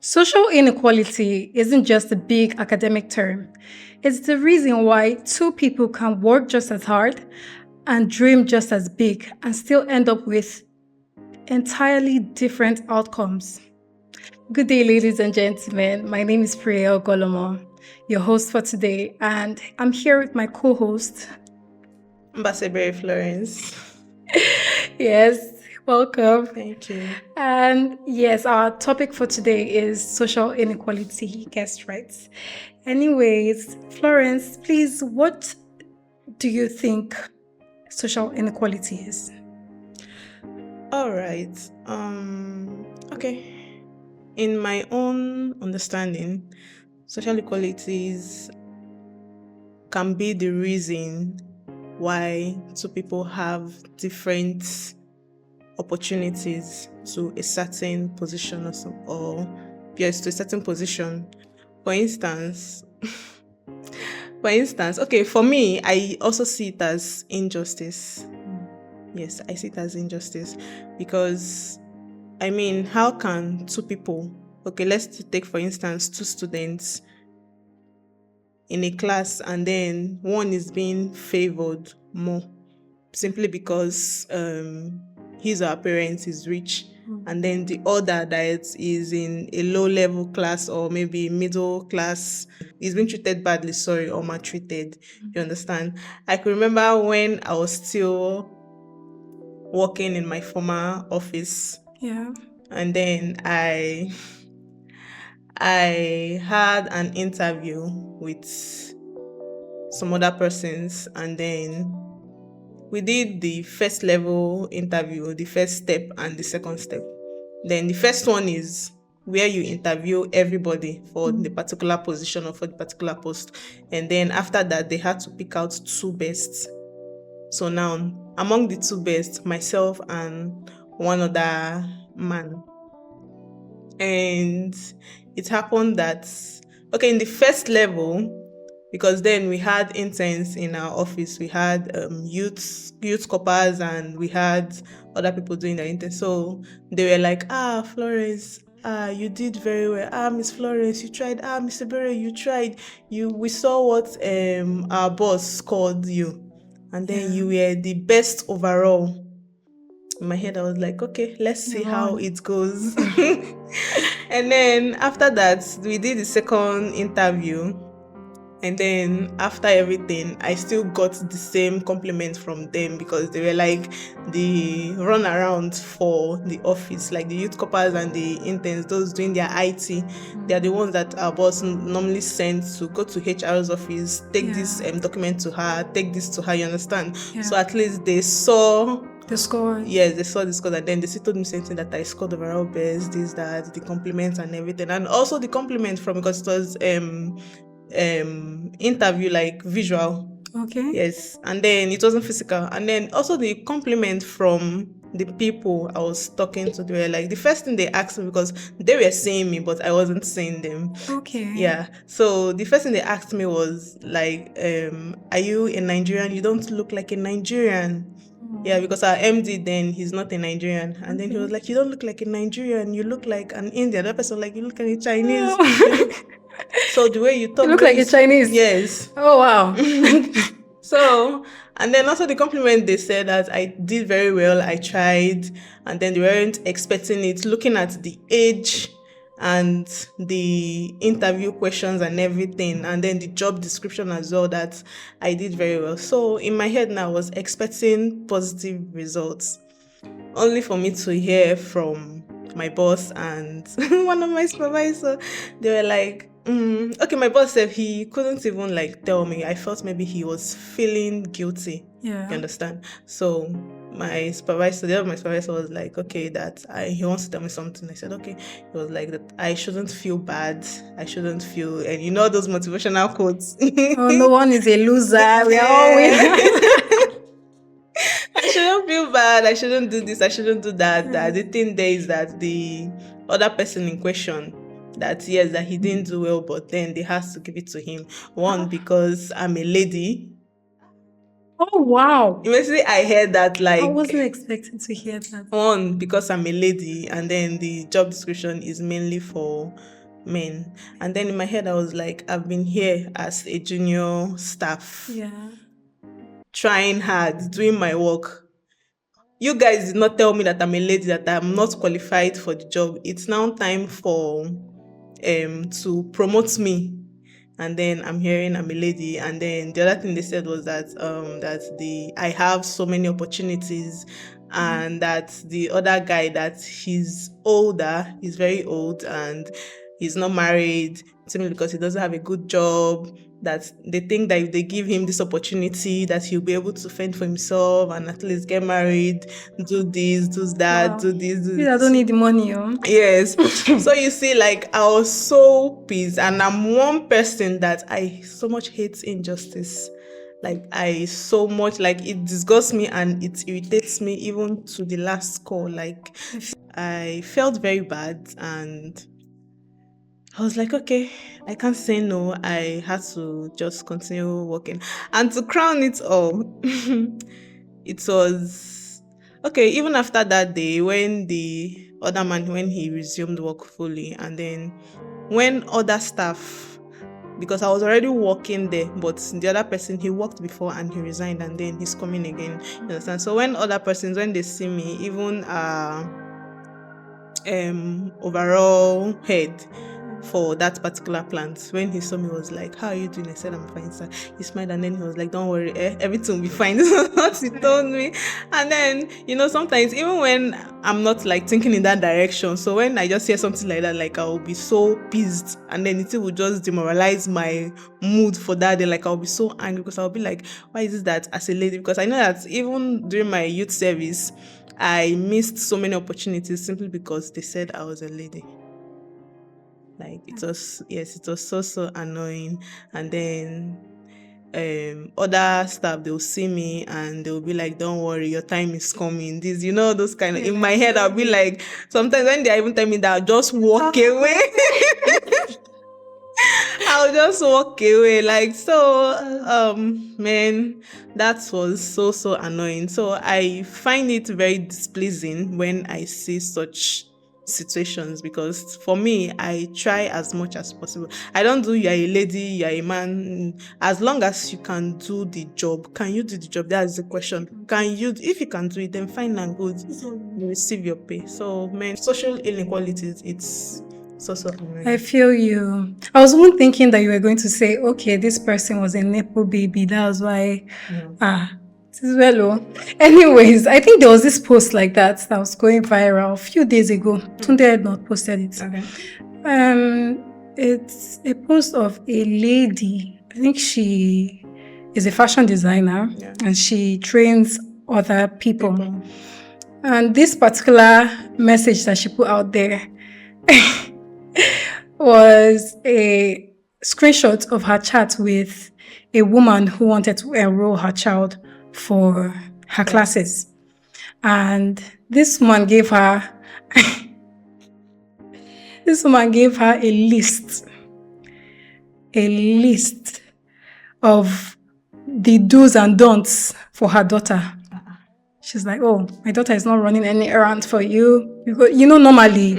Social inequality isn't just a big academic term. It's the reason why two people can work just as hard and dream just as big and still end up with entirely different outcomes. Good day, ladies and gentlemen. My name is Priya Golomo, your host for today, and I'm here with my co-host. Ambassador Florence. Yes, welcome. Thank you. And yes, our topic for today is social inequality. Guess right. Anyways, Florence, please, what do you think social inequality is? All right. Okay. In my own understanding, social equalities can be the reason why two people have different opportunities to a certain position or yes, to a certain position. For instance, okay, for me, I also see it as injustice. Yes, I see it as injustice because, I mean, how can two people, okay, let's take for instance two students in a class and then one is being favored more simply because his or her parents is rich, and then the other that is in a low level class or maybe middle class is being treated badly, or maltreated. You understand? I could remember when I was still working in my former office. Yeah. And then I had an interview with some other persons, and then we did the first level interview, the first step and the second step. Then the first one is where you interview everybody for the particular position or for the particular post. And then after that, they had to pick out two best. So now, among the two best, myself and one other man. And it happened that, okay, in the first level, because then we had interns in our office, we had youth coppers, and we had other people doing their interns. So they were like, Florence, you did very well. Miss Florence, you tried. Mr. Bere, you tried. We saw what our boss scored you, and then you were the best overall. In my head, I was like, okay, let's see how it goes. And then after that, we did the second interview. And then after everything, I still got the same compliment from them because they were like the runaround for the office, like the youth coppers and the interns, those doing their IT. They're the ones that our boss normally sends to go to HR's office, take this document to her, take this to her, you understand? Yeah. So at least they saw the score. Yes, they saw the score, and then they still told me something that I scored overall best, this, that, the compliments and everything. And also the compliment from, because it was interview, like visual. Okay. Yes, and then it wasn't physical. And then also the compliment from the people I was talking to, they were like, the first thing they asked me, because they were seeing me but I wasn't seeing them. Okay. Yeah, so the first thing they asked me was like, are you a Nigerian? You don't look like a Nigerian. Yeah, because our MD then, he's not a Nigerian. And then he was like, you don't look like a Nigerian, you look like an Indian. That person was like, you look like a Chinese. So the way you talk, You look like a Chinese. Yes. Oh wow. So, and then also the compliment, they said that I did very well, I tried, and then they weren't expecting it, looking at the age and the interview questions and everything, and then the job description as well, that I did very well. So in my head now, I was expecting positive results, only for me to hear from my boss and one of my supervisors. They were like, okay, my boss said he couldn't even like tell me. I felt maybe he was feeling guilty. Yeah. You understand? So my supervisor, the other my supervisor was like, okay, that he wants to tell me something. I said, okay. He was like, that I shouldn't feel bad. I shouldn't feel, and you know those motivational quotes. Oh, no one is a loser. We are all winners. I shouldn't feel bad. I shouldn't do this. I shouldn't do that. That the thing there is that the other person in question, that yes, that he didn't do well, but then they has to give it to him. One, because I'm a lady. Oh, wow. Immediately I heard that, I like, wasn't expecting to hear that. one, because I'm a lady, and then the job description is mainly for men. And then in my head I was like, I've been here as a junior staff, Yeah. trying hard, doing my work. You guys did not tell me that I'm a lady, that I'm not qualified for the job. It's now time for to promote me. And then I'm hearing I'm a lady. And then the other thing they said was that I have so many opportunities, and that the other guy, that he's older, he's very old, and he's not married, simply because he doesn't have a good job, that they think that if they give him this opportunity, that he'll be able to fend for himself and at least get married, do this, do that, Wow. do this, do Please, I this. don't need the money, oh. Yes. So you see, like, I was so pissed, and I'm one person that I so much hate injustice. Like, I so much, like, it disgusts me and it irritates me even to the last call. Like, I felt very bad, and I was like, okay, I can't say no. I had to just continue working. And to crown it all, it was okay. Even after that day, when the other man, when he resumed work fully, and then when other staff, because I was already working there, but the other person, he worked before and he resigned, and then he's coming again. You understand? So when other persons, when they see me, even overall head for that particular plant, when he saw me, was like, how are you doing? I said, I'm fine, sir. He smiled, and then he was like, don't worry, everything will be fine. This is what he told me. And then, sometimes even when I'm not like thinking in that direction, so when I just hear something like that, like, I will be so pissed, and then it will just demoralize my mood for that day. Like, I'll be so angry, because I'll be like, why is it that as a lady? Because I know that even during my youth service, I missed so many opportunities simply because they said I was a lady. Like, it was so annoying. And then other staff, they'll see me and they'll be like, don't worry, your time is coming. This, those kind of, in my head, I'll be like, sometimes when they even tell me that, I'll just walk away. I'll just walk away. Like, so man, that was so annoying. So I find it very displeasing when I see such situations, because for me, I try as much as possible. I don't do you're a lady, you're a man. As long as you can do the job, can you do the job? That's the question. Can you? If you can do it, then fine and good, you receive your pay. So man, social inequalities, it's so annoying. I feel you. I was even thinking that you were going to say, okay, this person was a Nepo baby. That was why. This is well. Anyways, I think there was this post like that was going viral a few days ago. Tunde had not posted it. Okay. It's a post of a lady. I think she is a fashion designer, and she trains other people. And this particular message that she put out there was a screenshot of her chat with a woman who wanted to enroll her child for her classes. And this woman gave her a list of the do's and don'ts for her daughter. She's like, oh, my daughter is not running any errands for you. Because, normally,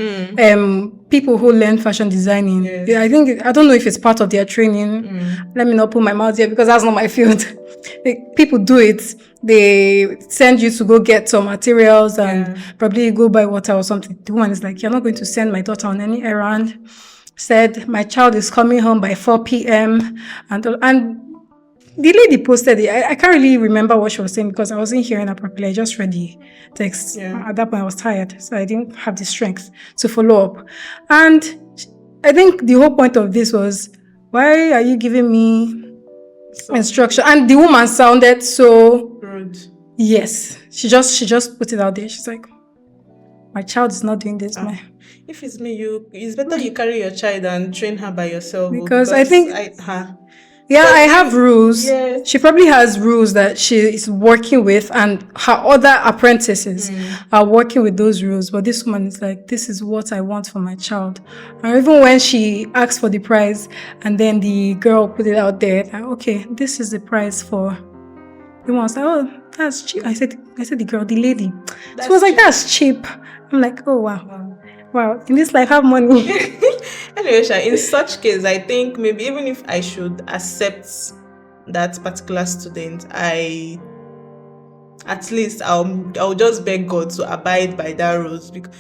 people who learn fashion designing, I don't know if it's part of their training. Let me not put my mouth here because that's not my field. People do it. They send you to go get some materials and probably go buy water or something. The woman is like, you're not going to send my daughter on any errand. Said, my child is coming home by 4 p.m. And the lady posted it. I can't really remember what she was saying because I wasn't hearing her properly. I just read the text. At that point, I was tired, so I didn't have the strength to follow up. And I think the whole point of this was, why are you giving me instruction? And the woman sounded so rude. Yes, she just put it out there. She's like, my child is not doing this. If it's me, it's better you carry your child and train her by yourself. Because I think I have rules. Yes. She probably has rules that she is working with, and her other apprentices are working with those rules. But this woman is like, this is what I want for my child. And even when she asked for the price, and then the girl put it out there, like, okay, this is the price for The one was like, oh, that's cheap. I said the girl, the lady. That's She was like, cheap. that's cheap. I'm like, oh wow. Wow, in this life, have money. Anyway, in such case, I think maybe even if I should accept that particular student, at least I'll just beg God to abide by that rules. Because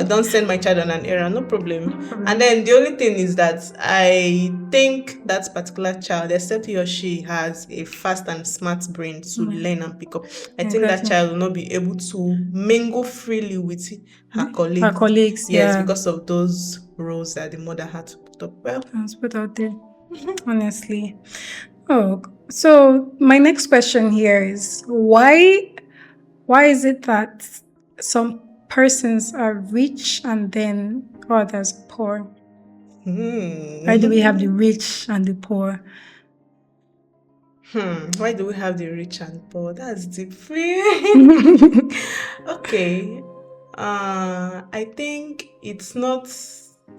don't send my child on an errand, no problem. And then the only thing is that I think that particular child, except he or she has a fast and smart brain to learn and pick up, I think that child will not be able to mingle freely with her colleagues. Yes, because of those rules that the mother had to put up. Well, let's put out there. Honestly. Oh, so my next question here is why is it that some persons are rich and then others poor? Why do we have the rich and the poor? Why do we have the rich and poor? That's deep. Okay. I think it's not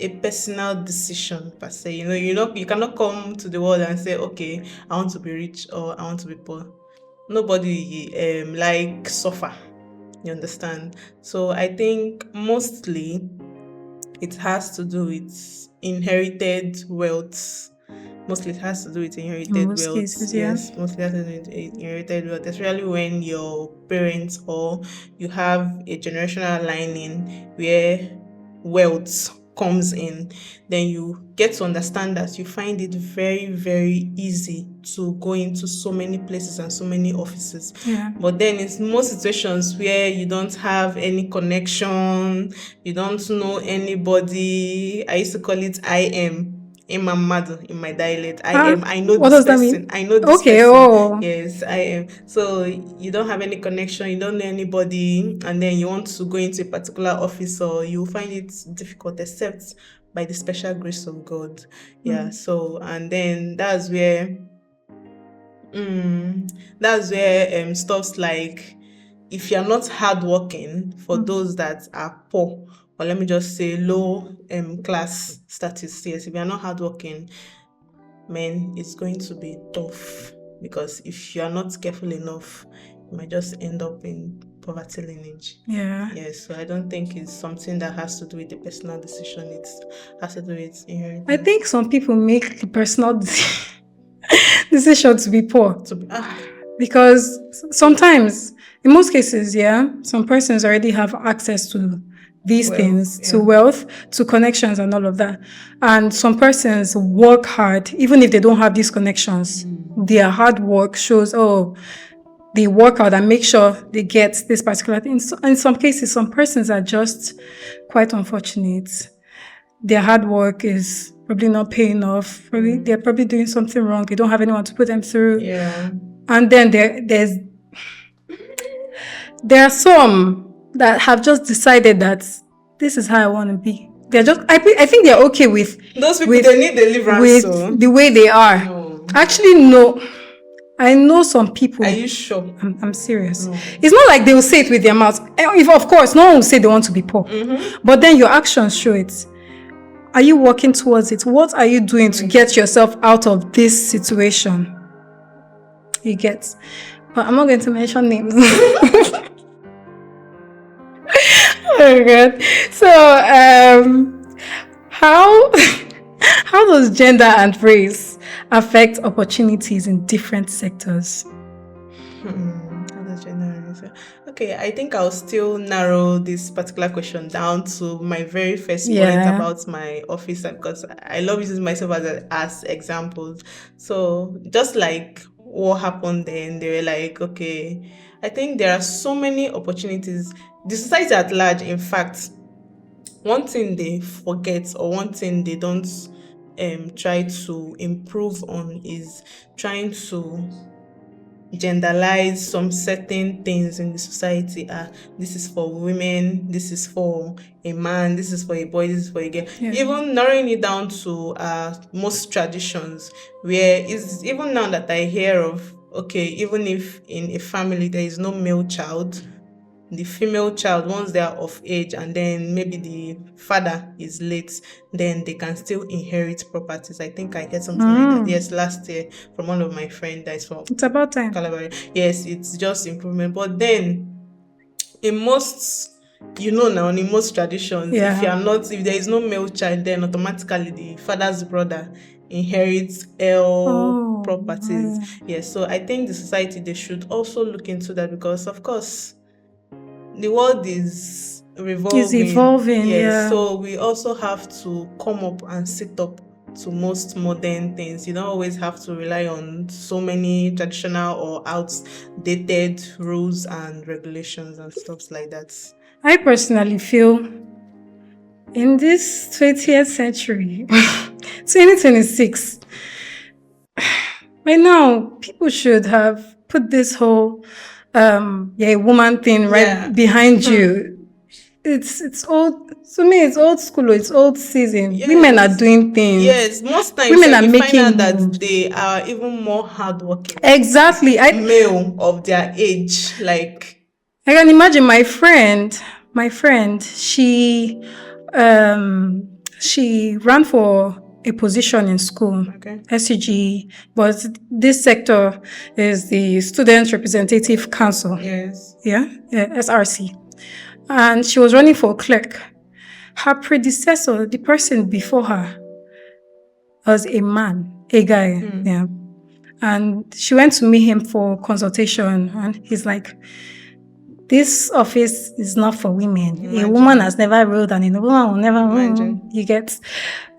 a personal decision per se. You cannot come to the world and say, okay, I want to be rich or I want to be poor. Nobody like suffer. You understand? So I think mostly it has to do with inherited wealth. Mostly it has to do with inherited most wealth. cases, yeah. Yes, mostly it has to do with inherited wealth, especially when your parents or you have a generational lining where wealth comes in, then you get to understand that you find it very, very easy to go into so many places and so many offices. Yeah. But then in most situations where you don't have any connection, you don't know anybody, I used to call it Imamadu in my dialect. I know what this does that person. mean? I know this Okay, person. oh. Yes, I am. So you don't have any connection, you don't know anybody, and then you want to go into a particular office, or you find it difficult except by the special grace of God. Yeah. So and then that's where stuffs like if you're not hardworking, for those that are poor, or let me just say low class status, yes, if you're not hardworking, man, it's going to be tough, because if you're not careful enough, you might just end up in poverty lineage. Yeah. Yes, so I don't think it's something that has to do with the personal decision. It has to do with inheritance. I think some people make the personal decision to be poor. Because sometimes, in most cases, yeah, some persons already have access to these things, to wealth, to connections and all of that. And some persons work hard, even if they don't have these connections. Their hard work shows, they work out and make sure they get this particular thing. So in some cases, some persons are just quite unfortunate. Their hard work is probably not paying off. They're probably doing something wrong. They don't have anyone to put them through. Yeah. And then there are some that have just decided that this is how I want to be. They're just I think they're okay with those people. They need deliverance with the way they are. No. Actually, no. I know some people. Are you sure? I'm serious. No. It's not like they will say it with their mouth. If of course, no one will say they want to be poor. But then your actions show it. Are you working towards it? What are you doing to get yourself out of this situation? You get. But I'm not going to mention names. Oh God. So, how does gender and race affect opportunities in different sectors? Okay, I think I'll still narrow this particular question down to my very first point about my office, because I love using myself as examples. So just like what happened then, they were like, okay, I think there are so many opportunities. The society at large, in fact, one thing they forget, or one thing they don't try to improve on, is trying to genderize some certain things in the society. This is for women, this is for a man, this is for a boy, this is for a girl. Even narrowing it down to most traditions, where is even now that I hear of, okay, even if in a family there is no male child, the female child, once they are of age and then maybe the father is late, then they can still inherit properties. I think I heard something like that. Yes, last year from one of my friends that is from It's about time. Calabari. Yes, it's just improvement. But then in most, now in most traditions, if Yeah. if there is no male child, then automatically the father's brother inherits all properties. Yes, so I think the society, they should also look into that, because of course the world is It's revolving. evolving, Yes, yeah. so we also have to come up and sit up to most modern things. You don't always have to rely on so many traditional or outdated rules and regulations and stuff like that. I personally feel in this 20th century, 2026, by now, people should have put this whole woman thing right behind you. It's old, to me, it's old school, it's old season. Yes. Women are doing things. Yes, most times Women are you find out making that moves. they are even more hardworking. Exactly. Male of their age. Like, I can imagine my friend, she ran for a position in school, okay. SCG, but this sector is the Student Representative Council. Yes. Yeah, SRC. And she was running for clerk. Her predecessor, the person before her, was a man, a guy. Yeah. And she went to meet him for consultation, and he's like, this office is not for women. Imagine. A woman has never ruled, and a woman will never rule. You get.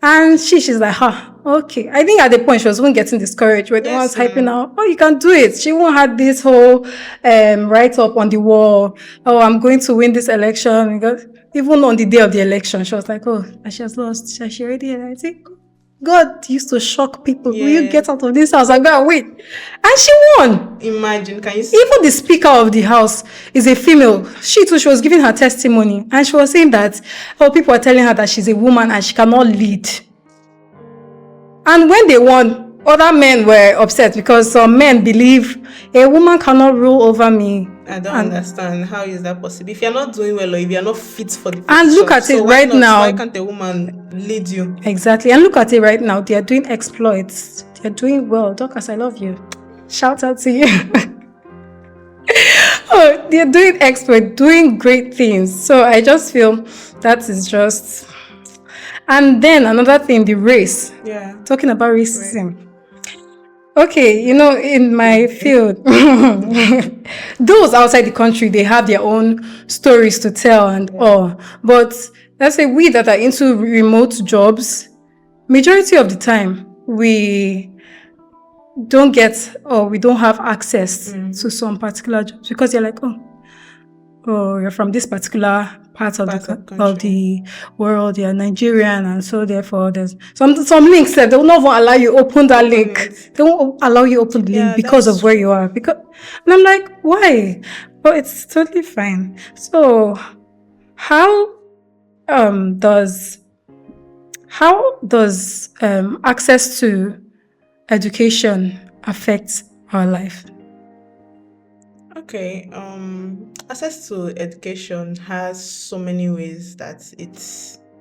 And she's like, okay. I think at the point she was even getting discouraged when everyone was hyping out, oh, you can do it. She won't have this whole write up on the wall, oh, I'm going to win this election. Because even on the day of the election, she was like, oh, she has lost. She already, I think, God used to shock people. Will you get out of this house? I go and wait. And she won. Imagine, can you see? Even the speaker of the house is a female. She too, she was giving her testimony. And she was saying that, people are telling her that she's a woman and she cannot lead. And when they won, other men were upset because some men believe a woman cannot rule over me. I don't understand. How is that possible? If you're not doing well, or if you're not fit for the position, and look at it right now. Why can't a woman lead you? Exactly. And look at it right now. They are doing exploits. They're doing well. Dorcas, I love you. Shout out to you. Oh, they're doing exploits, doing great things. So I just feel that is just. And then another thing, the race. Yeah. Talking about racism. Right. Okay, in my field, those outside the country, they have their own stories to tell and all. But let's say we that are into remote jobs, majority of the time, we don't get or we don't have access to some particular jobs because you're like, oh, you're from this particular part of the world, you're Nigerian, and so therefore there's some links that they will not even allow you open that link. They won't allow you open the link because of where you are. And I'm like, why? But it's totally fine. So how does access to education affect our life? Okay, access to education has so many ways that it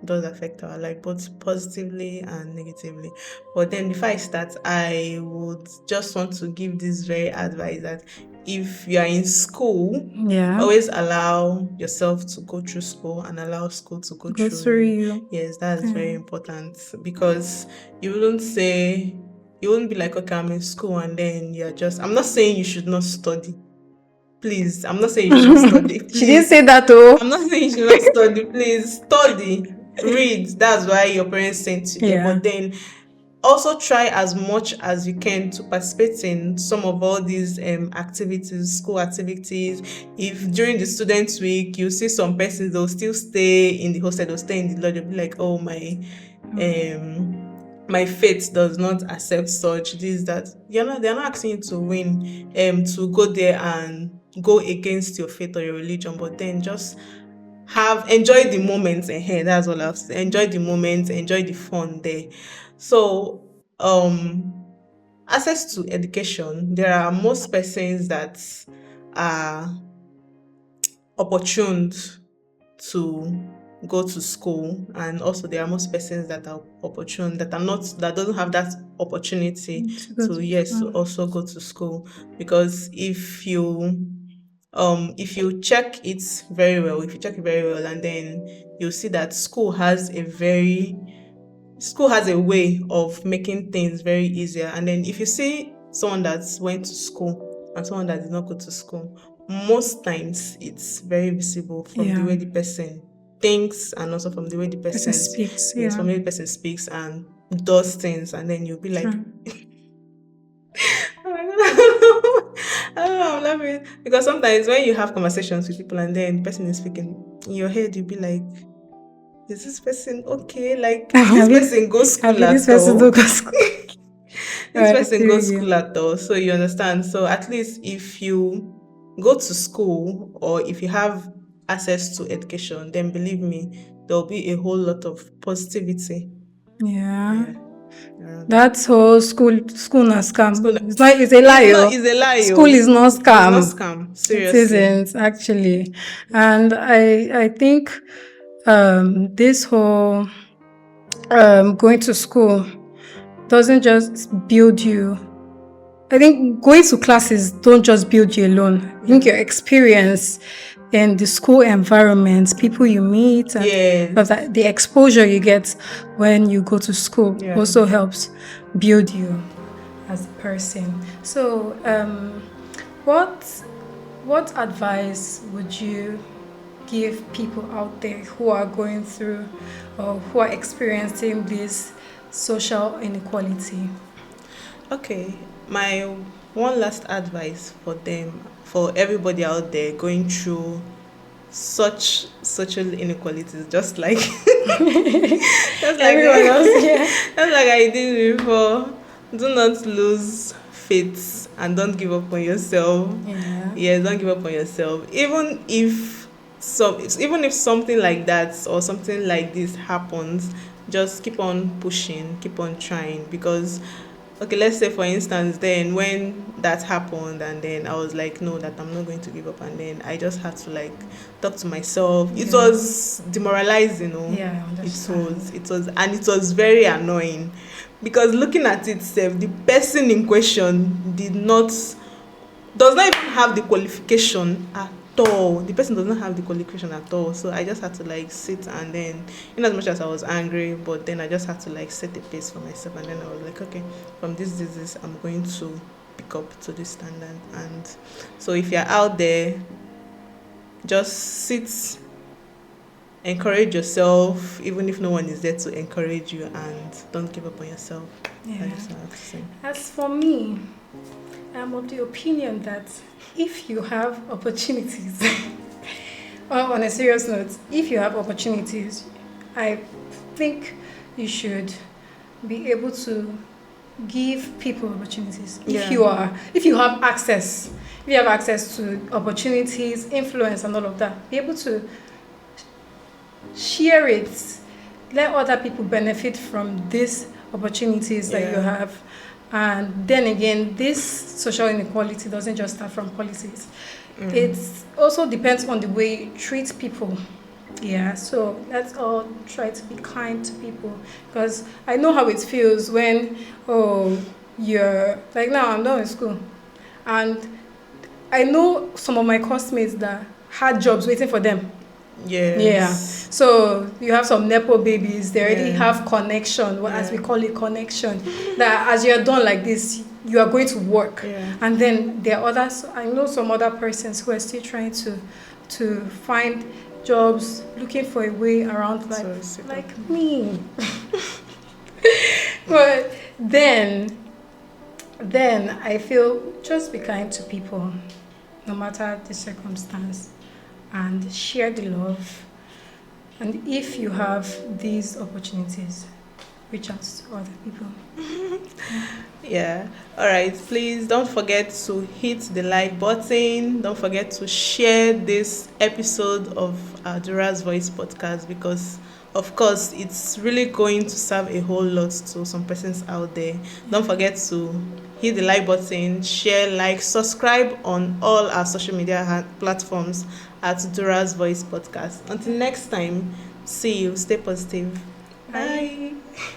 does affect our life, both positively and negatively. But then before I start, I would just want to give this very advice that if you are in school, always allow yourself to go through school and allow school to go through you. Yes, that's very important, because you wouldn't be like, okay, I'm in school and then I'm not saying you should not study. Please, I'm not saying you should not study. Please. She didn't say that though. I'm not saying you should not study. Please, study, read. That's why your parents sent you there. But then also try as much as you can to participate in some of all these activities, school activities. If during the students' week you see some persons, they'll still stay in the hostel, they'll stay in the lodge, they'll be like, oh, my faith does not accept such, that. They're not asking you to win, to go there and go against your faith or your religion, but then just enjoy the moments ahead. That's all I've said. Enjoy the moments, enjoy the fun there. So, access to education, there are most persons that are opportuned to go to school, and also there are most persons that are opportune that are not, that doesn't have that opportunity To go to, to yes, to school. also go to school. Because if you check it very well, and then you'll see that school has a way of making things very easier. And then if you see someone that went to school and someone that did not go to school, most times it's very visible from the Yeah. way the person thinks, and also from the way the Person person, speaks. yes, Yeah. from the way the person speaks and does things. And then you'll be like, True. oh my God. I don't know, I'm laughing because sometimes when you have conversations with people and then the person is speaking, in your head you'll be like, is this person okay? Like, did this Have person go you, have school you, this at person all? don't go to school? This I person feel goes you. school at all. So you understand. So at least if you go to school, or if you have access to education, then believe me, there'll be a whole lot of positivity. Yeah. Yeah. Around that. That's whole school not School, scam. It's not, it's a lie. Oh. it's a lie, School oh. is not It's not scam. scam. It Seriously. isn't actually. And I think this whole going to school doesn't just build you. I think going to classes don't just build you alone. I think your experience in the school environment, people you meet, and Yes. the exposure you get when you go to school Yeah. also helps build you as a person. So, what advice would you give people out there who are going through or who are experiencing this social inequality? Okay, my one last advice for them, for everybody out there going through such social inequalities, just like Everyone else, yeah. just like I did before. Do not lose faith and don't give up on yourself. Yeah. Yeah, don't give up on yourself. Even if something like that or something like this happens, just keep on pushing, keep on trying. Because okay, let's say for instance, then when that happened, and then I was like, no, that I'm not going to give up, and then I just had to like talk to myself. It Yeah. was demoralizing, you know. Yeah, I understand. And it was very annoying, because looking at it self, the person in question does not even have the qualification at all. The person does not have the qualification at all. So I just had to like sit, and then, in as much as I was angry, but then I just had to like set a pace for myself, and then I was like, okay, from this, I'm going to pick up to this standard. And so if you're out there, just sit, encourage yourself, even if no one is there to encourage you, and don't give up on yourself. Yeah. That's what I have to say. As for me, I'm of the opinion that if you have opportunities, or on a serious note, if you have opportunities, I think you should be able to give people opportunities. Yeah. If you have access, to opportunities, influence, and all of that, be able to share it. Let other people benefit from these opportunities that you Yeah. have. And then again, this social inequality doesn't just start from policies. It also depends on the way you treat people. Yeah, so let's all try to be kind to people, because I know how it feels when, oh, you're like, now I'm done with school, and I know some of my classmates that had jobs waiting for them. Yes. Yeah. So you have some nepo babies. They already Yeah. have connection, as we Yeah. call it, connection. That as you're done like this, you are going to work. Yeah. And then there are others. I know some other persons who are still trying to find jobs, looking for a way around life, So like me. But then I feel just be kind to people, no matter the circumstance, and share the love. And if you have these opportunities, reach out to other people. Yeah. All right. Please don't forget to hit the like button. Don't forget to share this episode of DURA'S Voice podcast, because, of course, it's really going to serve a whole lot to some persons out there. Don't forget to hit the like button, share, like, subscribe on all our social media platforms at DURA'S Voice Podcast. Until next time, see you. Stay positive.